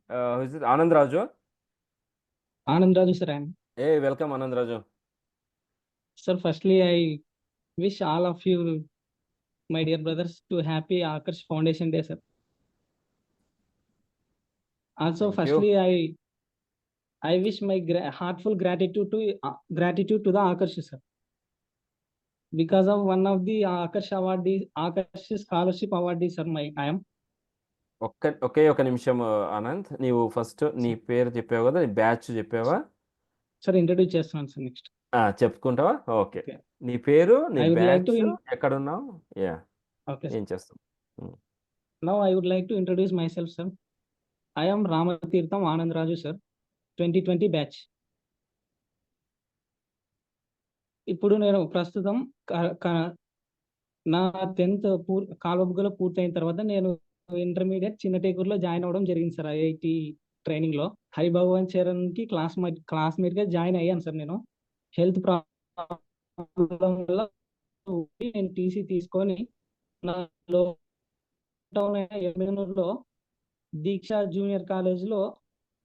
Is it Anand Raju? Anand Raju, sir. Hey, welcome, Anand Raju. Sir, firstly, I wish all of you, my dear brothers, to happy Akash Foundation Day, sir. Also, Thank you. firstly, I wish my heartful gratitude to the Akash, sir, because of one of the Akash awardee, Akash scholarship awardee, sir. I am. ఒక నిమిషం ఆనంద్, నీవు first నీ పేరు చెప్పావు కదా, నీ batch చెప్పావా? Sir, introduce చేస్తున్నాను సార్ నెక్స్ట్. చెప్పుకుంటావా? ఓకే. నీ పేరు, నీ I would like batch, to ఎక్కడున్నావు? యా, okay, ఏం చేస్తావు? now I would like to introduce myself, sir. I am Ramatirtham Anand Raju, sir. 2020 batch. ఇప్పుడు నేను ప్రస్తుతం నా 10th కాలబుగ్గలో పూర్తయిన తర్వాత నేను ఇంటర్మీడియట్ చిన్నటేకూరులో జాయిన్ అవ్వడం జరిగింది సార్. ఐఐటి ట్రైనింగ్ లో హరిభగవాన్ చరణ్ కి క్లాస్మేట్ గా జాయిన్ అయ్యాను సార్. నేను హెల్త్ ప్రాబ్లం వల్ల నేను టీసీ తీసుకొని నా టౌన్ అయిన ఎమ్మెనూరులో దీక్ష జూనియర్ కాలేజ్ లో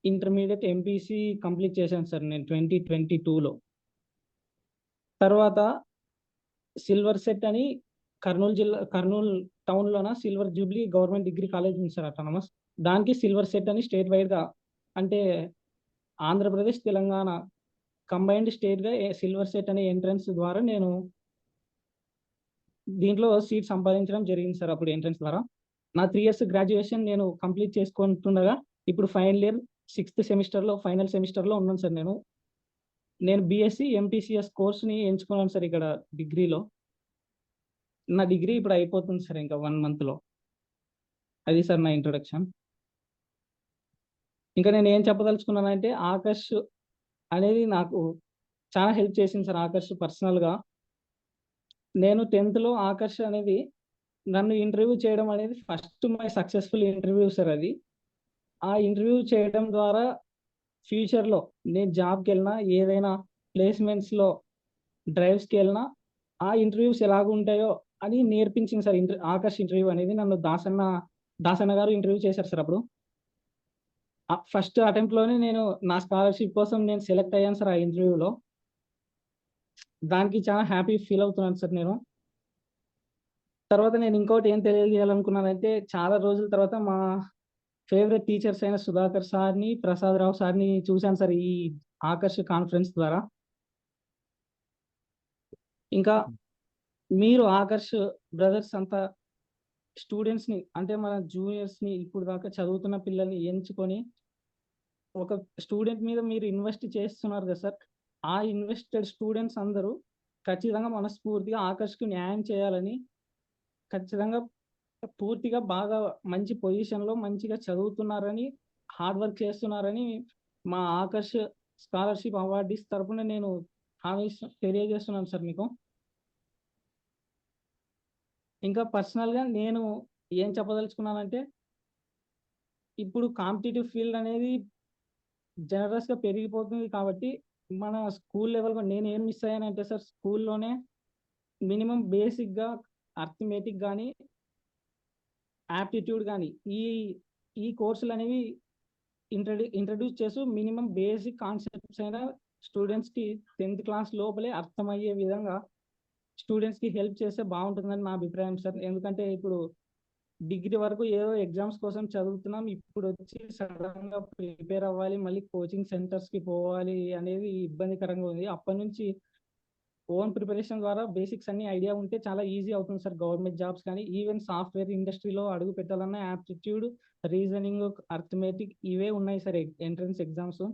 ఇంటర్మీడియట్ ఎంపీసీ కంప్లీట్ చేశాను సార్ నేను 2022లో. తర్వాత సిల్వర్ సెట్ అని కర్నూలు టౌన్ లోన silver Jubilee government degree college ఉంది సార్, అటానమస్. దానికి సిల్వర్ సెట్ అని స్టేట్ వైడ్ గా, అంటే ఆంధ్రప్రదేశ్ తెలంగాణ కంబైన్డ్ స్టేట్ గా సిల్వర్ సెట్ అనే ఎంట్రన్స్ ద్వారా నేను దీంట్లో సీట్ సంపాదించడం జరిగింది సార్. అప్పుడు ఎంట్రన్స్ ద్వారా నా 3 years గ్రాడ్యుయేషన్ నేను కంప్లీట్ చేసుకుంటుండగా ఇప్పుడు ఫైనల్ ఇయర్ 6th సెమిస్టర్ లో ఫైనల్ సెమిస్టర్ లో ఉన్నాను సార్. నేను బీఎస్సీ ఎంపీసీఎస్ కోర్స్ని ఎంచుకున్నాను సార్ ఇక్కడ డిగ్రీలో. నా డిగ్రీ ఇప్పుడు అయిపోతుంది సార్, ఇంకా 1 month లో. అది సార్ నా ఇంట్రొడక్షన్. ఇంకా నేను ఏం చెప్పదలుచుకున్నానంటే, ఆకర్ష్ అనేది నాకు చాలా హెల్ప్ చేసింది సార్. ఆకర్ష్ పర్సనల్గా నేను 10th లో ఆకర్ష్ అనేది నన్ను ఇంటర్వ్యూ చేయడం అనేది first my successful interview sir. అది ఆ ఇంటర్వ్యూ చేయడం ద్వారా ఫ్యూచర్లో నేను జాబ్కి వెళ్ళినా, ఏదైనా ప్లేస్మెంట్స్లో డ్రైవ్స్కి వెళ్ళినా ఆ ఇంటర్వ్యూస్ ఎలాగుంటాయో అని నేర్పించింది సార్. ఆకర్ష్ ఇంటర్వ్యూ అనేది నన్ను దాసన్న గారు ఇంటర్వ్యూ చేశారు సార్. అప్పుడు ఫస్ట్ అటెంప్ట్ లోనే నేను నా స్కాలర్షిప్ కోసం నేను సెలెక్ట్ అయ్యాను సార్ ఆ ఇంటర్వ్యూలో. దానికి చాలా హ్యాపీ ఫీల్ అవుతున్నాను సార్ నేను. తర్వాత నేను ఇంకోటి ఏం తెలియజేయాలనుకున్నానంటే, చాలా రోజుల తర్వాత మా ఫేవరెట్ టీచర్స్ అయిన సుధాకర్ సార్ని, ప్రసాద్ రావు సార్ని చూశాను సార్ ఈ ఆకర్ష్ కాన్ఫరెన్స్ ద్వారా. ఇంకా మీరు ఆకర్ష్ బ్రదర్స్ అంతా స్టూడెంట్స్ని, అంటే మన జూనియర్స్ని, ఇప్పుడు దాకా చదువుతున్న పిల్లల్ని ఎంచుకొని ఒక స్టూడెంట్ మీద మీరు ఇన్వెస్ట్ చేస్తున్నారు కదా సార్. ఆ ఇన్వెస్టెడ్ స్టూడెంట్స్ అందరూ ఖచ్చితంగా మనస్ఫూర్తిగా ఆకర్ష్కు న్యాయం చేయాలని, ఖచ్చితంగా పూర్తిగా బాగా మంచి పొజిషన్లో మంచిగా చదువుతున్నారని, హార్డ్ వర్క్ చేస్తున్నారని మా ఆకర్ష్ స్కాలర్షిప్ అవార్డీస్ తరఫున నేను హామీ తెలియజేస్తున్నాను సార్ మీకు. ఇంకా పర్సనల్గా నేను ఏం చెప్పదలుచుకున్నానంటే, ఇప్పుడు కాంపిటేటివ్ ఫీల్డ్ అనేది జనరస్గా పెరిగిపోతుంది కాబట్టి మన స్కూల్ లెవెల్గా నేను ఏం మిస్ అయ్యానంటే సార్, స్కూల్లోనే మినిమం బేసిక్గా అర్థమెటిక్ కానీ యాప్టిట్యూడ్ కానీ ఈ ఈ కోర్సులు అనేవి ఇంట్రడ్యూస్ చేస్తూ మినిమం బేసిక్ కాన్సెప్ట్స్ అయినా స్టూడెంట్స్కి 10th క్లాస్ లోపలే అర్థమయ్యే విధంగా స్టూడెంట్స్కి హెల్ప్ చేస్తే బాగుంటుందని నా అభిప్రాయం సార్. ఎందుకంటే ఇప్పుడు డిగ్రీ వరకు ఏదో ఎగ్జామ్స్ కోసం చదువుతున్నాం, ఇప్పుడు వచ్చి సడన్గా ప్రిపేర్ అవ్వాలి, మళ్ళీ కోచింగ్ సెంటర్స్కి పోవాలి అనేది ఇబ్బందికరంగా ఉంది. అప్పటి నుంచి ఓన్ ప్రిపరేషన్ ద్వారా బేసిక్స్ అన్ని ఐడియా ఉంటే చాలా ఈజీ అవుతుంది సార్. గవర్నమెంట్ జాబ్స్ కానీ ఈవెన్ సాఫ్ట్వేర్ ఇండస్ట్రీలో అడుగు పెట్టాలన్నా యాప్టిట్యూడ్, రీజనింగ్, అర్థమెటిక్ ఇవే ఉన్నాయి సార్ ఎంట్రన్స్ ఎగ్జామ్స్.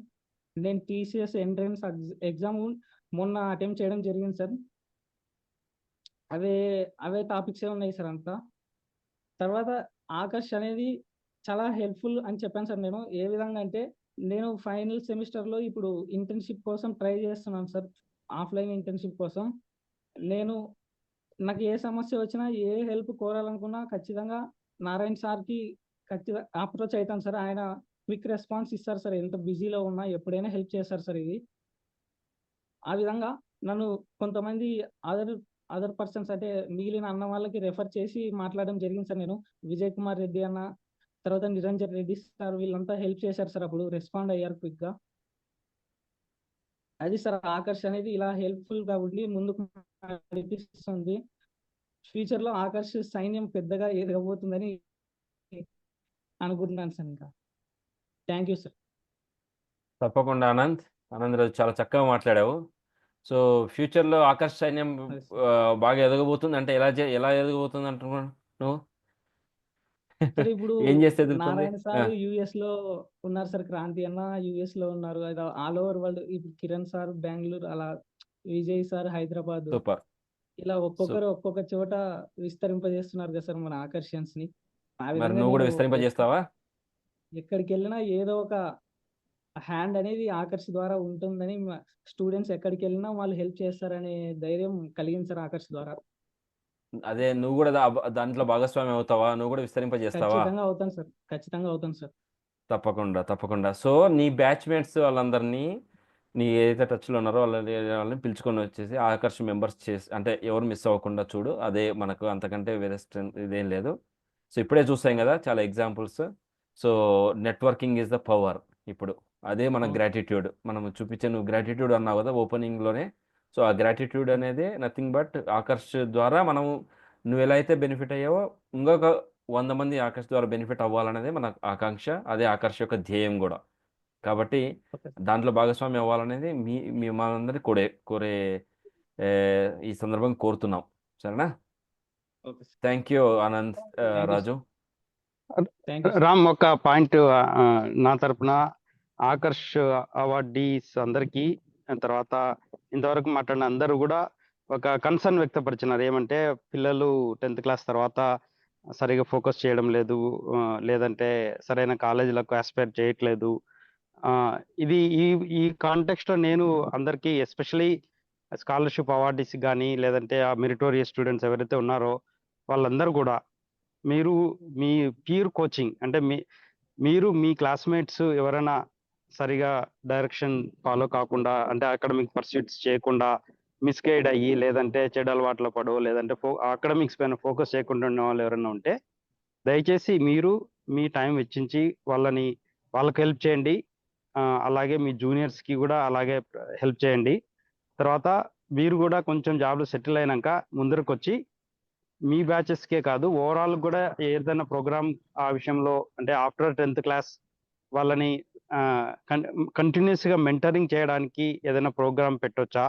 నేను టీసీఎస్ ఎంట్రన్స్ ఎగ్జామ్ మొన్న అటెంప్ట్ చేయడం జరిగింది సార్. అవే అవే టాపిక్సే ఉన్నాయి సార్ అంతా. తర్వాత ఆకర్ష్ అనేది చాలా హెల్ప్ఫుల్ అని చెప్పాను సార్. నేను ఏ విధంగా అంటే, నేను ఫైనల్ సెమిస్టర్లో ఇప్పుడు ఇంటర్న్షిప్ కోసం ట్రై చేస్తున్నాను సార్, ఆఫ్లైన్ ఇంటర్న్షిప్ కోసం. నాకు ఏ సమస్య వచ్చినా, ఏ హెల్ప్ కోరాలనుకున్నా ఖచ్చితంగా నారాయణ సార్కి ఖచ్చితంగా అప్రోచ్ అవుతాను సార్. ఆయన క్విక్ రెస్పాన్స్ ఇస్తారు సార్, ఎంత బిజీలో ఉన్నా ఎప్పుడైనా హెల్ప్ చేస్తారు సార్. ఇది ఆ విధంగా నన్ను కొంతమంది అదర్ పర్సన్స్, అంటే మిగిలిన అన్న వాళ్ళకి రెఫర్ చేసి మాట్లాడడం జరిగింది సార్. నేను విజయ్ కుమార్ రెడ్డి అన్న, తర్వాత నిరంజన్ రెడ్డి సార్ వీళ్ళంతా హెల్ప్ చేశారు సార్, అప్పుడు రెస్పాండ్ అయ్యారు క్విక్ గా. అది సార్ ఆకర్ష్ అనేది ఇలా హెల్ప్ఫుల్ గా ఉండి ముందుకు నడిపిస్తుంది. ఫ్యూచర్ లో ఆకర్ష్ సైన్యం పెద్దగా ఎదగబోతుందని అనుకుంటున్నాను సార్. ఇంకా థ్యాంక్ యూ సార్. తప్పకుండా ఆనంద్. ఆనంద్ రాజు చాలా చక్కగా మాట్లాడావు. సో ఫ్యూచర్లో ఆకర్ష్ సైన్యం అదే బాగా ఎదగబోతుంది అంటే ఎలా ఎదగబోతుంది అంటున్నావు నువ్వు? సార్ ఇప్పుడు ఏం చేస్తే ఎదుగుతుంది? నారాయణ సార్ యుఎస్ లో ఉన్నారు సార్, క్రాంతి అన్న యుఎస్ లో ఉన్నారు, ఆల్ ఓవర్ వరల్డ్. ఇప్పుడు కిరణ్ సార్ బెంగళూరు, అలా విజయ్ సార్ హైదరాబాద్, సూపర్. ఇలా ఒక్కొక్కరు ఒక్కొక్క చోట విస్తరింపజేస్తున్నారు కదా సార్ మన ఆకర్షన్స్ ని. ఆ మరి విధంగా నువ్వు కూడా నేను విస్తరింపజేస్తావా? ఎక్కడికి వెళ్ళినా ఏదో ఒక హ్యాండ్ అనేది ఆకర్ష్ ద్వారా ఉంటుందని, స్టూడెంట్స్ ఎక్కడికి వెళ్ళినా వాళ్ళు హెల్ప్ చేస్తారనే ధైర్యం కలిగింది సార్ ఆకర్ష్ ద్వారా. అదే నువ్వు కూడా దాంట్లో భాగస్వామి అవుతావా? నువ్వు కూడా విస్తరింపజేస్తావా? ఖచ్చితంగా అవుతాను సార్, ఖచ్చితంగా అవుతాను సార్. తప్పకుండా తప్పకుండా. సో నీ బ్యాచ్మేట్స్ వాళ్ళందరినీ, నీ ఏదైతే టచ్లో ఉన్నారో వాళ్ళని పిలుచుకొని వచ్చేసి ఆకర్ష్ మెంబర్స్ చేసి, అంటే ఎవరు మిస్ అవ్వకుండా చూడు. అదే మనకు అంతకంటే వేరే స్ట్రెంత్ ఇదేం లేదు. సో ఇప్పుడే చూసాం కదా చాలా examples. So networking is the power. ఇప్పుడు అదే మన అవును. గ్రాటిట్యూడ్ మనం చూపించే. నువ్వు గ్రాటిట్యూడ్ అన్నావు కదా ఓపెనింగ్లోనే. సో ఆ గ్రాటిట్యూడ్ అనేది నథింగ్ బట్ ఆకర్ష్ ద్వారా నువ్వు ఎలా అయితే బెనిఫిట్ అయ్యావో ఇంకొక 100 మంది ఆకర్ష్ ద్వారా బెనిఫిట్ అవ్వాలనేది మన ఆకాంక్ష. అదే ఆకర్ష్ యొక్క ధ్యేయం కూడా. కాబట్టి ఓకే సార్. దాంట్లో భాగస్వామి అవ్వాలనేది మీ మనందరి కోరే ఏ, ఈ సందర్భంగా కోరుతున్నాం. సరేనా? Okay sir. Thank you Anand thank you Raju. Sir. Thank you sir. Ram, ఒక పాయింట్ నా తరపున ఆకర్ష్ అవార్డీస్ అందరికీ, తర్వాత ఇంతవరకు మాట్లాడిన అందరూ కూడా ఒక కన్సర్న్ వ్యక్తపరిచినారు. ఏమంటే పిల్లలు 10th క్లాస్ తర్వాత సరిగా ఫోకస్ చేయడం లేదు, లేదంటే సరైన కాలేజీలకు ఆస్పైర్ చేయట్లేదు. ఇది ఈ ఈ కాంటెక్స్ట్లో నేను అందరికీ, ఎస్పెషలీ స్కాలర్షిప్ అవార్డీస్ కానీ, లేదంటే ఆ మెరిటోరియస్ స్టూడెంట్స్ ఎవరైతే ఉన్నారో వాళ్ళందరూ కూడా, మీరు మీ పీర్ కోచింగ్ అంటే మీరు మీ క్లాస్మేట్స్ ఎవరైనా సరిగా డైరెక్షన్ ఫాలో కాకుండా, అంటే అకాడమిక్ పర్సూట్స్ చేయకుండా మిస్గైడ్ అయ్యి, లేదంటే చెడు అలవాట్లో పడో, లేదంటే అకాడమిక్స్ పైన ఫోకస్ చేయకుండా ఉన్న వాళ్ళు ఎవరైనా ఉంటే దయచేసి మీరు మీ టైం వెచ్చించి వాళ్ళకి హెల్ప్ చేయండి. అలాగే మీ జూనియర్స్కి కూడా అలాగే హెల్ప్ చేయండి. తర్వాత మీరు కూడా కొంచెం జాబ్లో సెటిల్ అయినాక ముందరకు వచ్చి మీ బ్యాచెస్కే కాదు, ఓవరాల్ కూడా ఏదైనా ప్రోగ్రామ్ ఆ విషయంలో, అంటే ఆఫ్టర్ 10th క్లాస్ వాళ్ళని కంటిన్యూస్గా మెంటరింగ్ చేయడానికి ఏదైనా ప్రోగ్రామ్ పెట్టొచ్చా,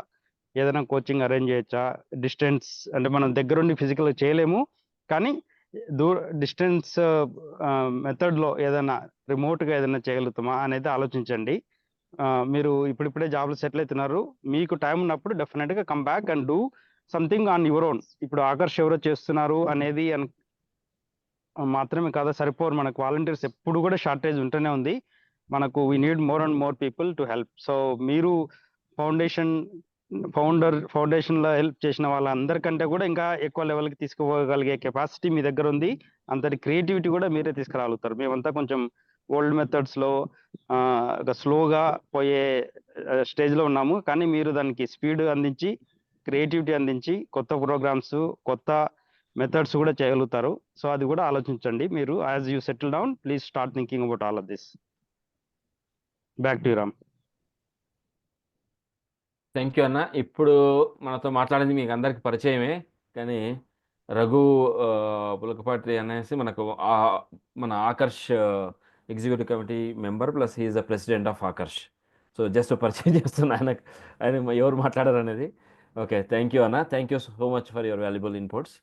ఏదైనా కోచింగ్ అరేంజ్ చేయొచ్చా? డిస్టెన్స్ అంటే మనం దగ్గరుండి ఫిజికల్ చేయలేము, కానీ డిస్టెన్స్ మెథడ్లో ఏదైనా రిమోట్గా ఏదైనా చేయగలుగుతామా అనేది ఆలోచించండి. మీరు ఇప్పుడిప్పుడే జాబ్లో సెటిల్ అవుతున్నారు, మీకు టైం ఉన్నప్పుడు డెఫినెట్గా come back and do something on your own. ఇప్పుడు ఆకర్ష్ ఎవరో చేస్తున్నారు అనేది మాత్రమే కాదా సరిపోరు, మనకు వాలంటీర్స్ ఎప్పుడు కూడా షార్టేజ్ ఉంటూనే ఉంది. మనకు we need more and more people to help. So మీరు ఫౌండేషన్లో హెల్ప్ చేసిన వాళ్ళందరికంటే కూడా ఇంకా ఎక్కువ లెవెల్కి తీసుకుపోగలిగే కెపాసిటీ మీ దగ్గర ఉంది. అంతటి క్రియేటివిటీ కూడా మీరే తీసుకురాగలుగుతారు. మేమంతా కొంచెం ఓల్డ్ మెథడ్స్లో ఒక స్లోగా పోయే స్టేజ్లో ఉన్నాము, కానీ మీరు దానికి స్పీడ్ అందించి, క్రియేటివిటీ అందించి, కొత్త ప్రోగ్రామ్స్, కొత్త మెథడ్స్ కూడా చేయగలుగుతారు. సో అది కూడా ఆలోచించండి. మీరు as you settle down, please start thinking about all of this. Back to Ram. Thank you అన్న. ఇప్పుడు మనతో మాట్లాడింది మీకు అందరికి పరిచయమే, కానీ రఘు పులకపాటి అనేసి మన Aakarsh executive committee member plus he's the president of Aakarsh. So just పరిచయం చేస్తున్నా ఆయన ఎవరు మాట్లాడారు అనేది. ఓకే, థ్యాంక్ యూ అన్న. Thank you so much for your valuable inputs.